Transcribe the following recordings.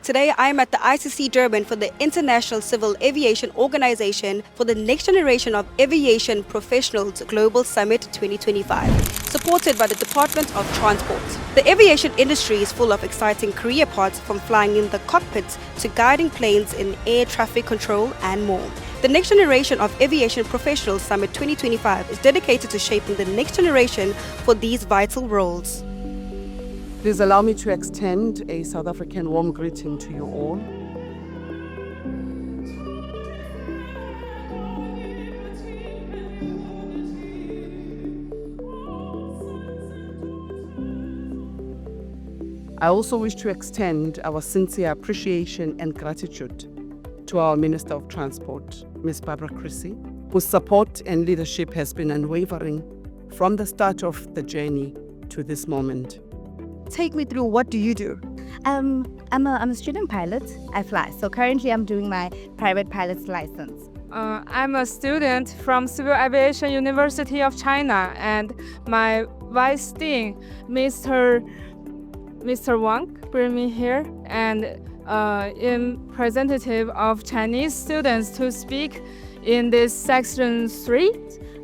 Today, I am at the ICC Durban for the International Civil Aviation Organization for the Next Generation of Aviation Professionals Global Summit 2025, supported by the Department of Transport. The aviation industry is full of exciting career paths, from flying in the cockpit to guiding planes in air traffic control and more. The Next Generation of Aviation Professionals Summit 2025 is dedicated to shaping the next generation for these vital roles. Please allow me to extend a South African warm greeting to you all. I also wish to extend our sincere appreciation and gratitude to our Minister of Transport, Ms. Barbara Chrissy, whose support and leadership has been unwavering from the start of the journey to this moment. Take me through, what do you do? I'm a student pilot. I fly. So currently I'm doing my private pilot's license. I'm a student from Civil Aviation University of China, and my vice dean, Mr. Wang, bring me here, and in representative of Chinese students to speak in this section 3.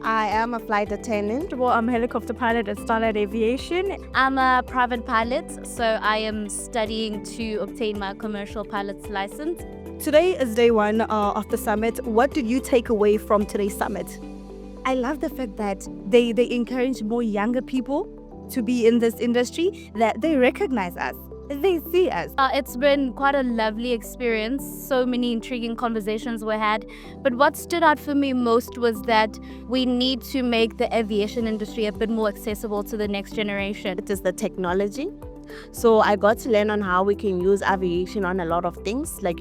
I am a flight attendant. Well, I'm a helicopter pilot at Starlight Aviation. I'm a private pilot, so I am studying to obtain my commercial pilot's license. Today is day one of the summit. What did you take away from today's summit? I love the fact that they encourage more younger people to be in this industry, that they recognize us. They see us. It's been quite a lovely experience. So many intriguing conversations were had. But what stood out for me most was that we need to make the aviation industry a bit more accessible to the next generation. It is the technology. So I got to learn on how we can use aviation on a lot of things, like,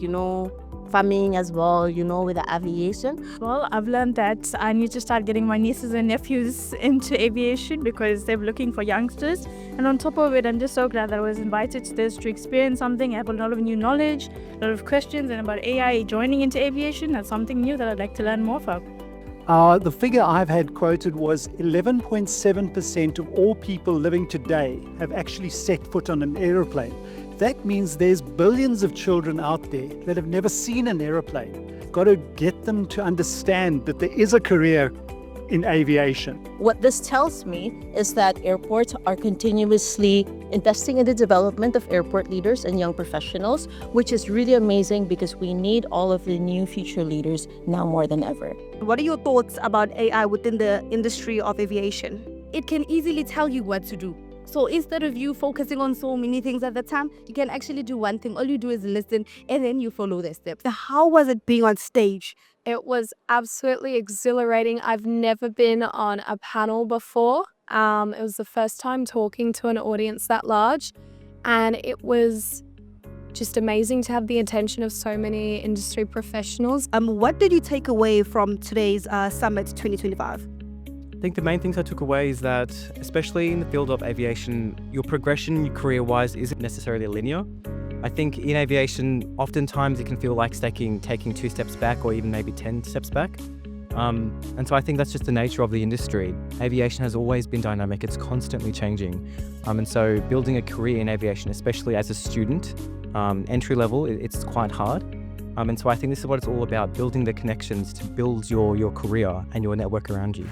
farming as well, with the aviation. Well, I've learned that I need to start getting my nieces and nephews into aviation because they're looking for youngsters. And on top of it, I'm just so glad that I was invited to this to experience something. I have a lot of new knowledge, a lot of questions, and about AI joining into aviation. That's something new that I'd like to learn more from. The figure I've had quoted was 11.7% of all people living today have actually set foot on an aeroplane. That means there's billions of children out there that have never seen an aeroplane. Got to get them to understand that there is a career in aviation. What this tells me is that airports are continuously investing in the development of airport leaders and young professionals, which is really amazing because we need all of the new future leaders now more than ever. What are your thoughts about AI within the industry of aviation? It can easily tell you what to do. So instead of you focusing on so many things at the time, you can actually do one thing. All you do is listen, and then you follow the steps. How was it being on stage? It was absolutely exhilarating. I've never been on a panel before. It was the first time talking to an audience that large, and it was just amazing to have the attention of so many industry professionals. What did you take away from today's Summit 2025? I think the main things I took away is that, especially in the field of aviation, your progression career-wise isn't necessarily linear. I think in aviation, oftentimes it can feel like taking 2 steps back or even maybe 10 steps back. And so I think that's just the nature of the industry. Aviation has always been dynamic, it's constantly changing. And so building a career in aviation, especially as a student, entry level, it's quite hard. And so I think this is what it's all about, building the connections to build your career and your network around you.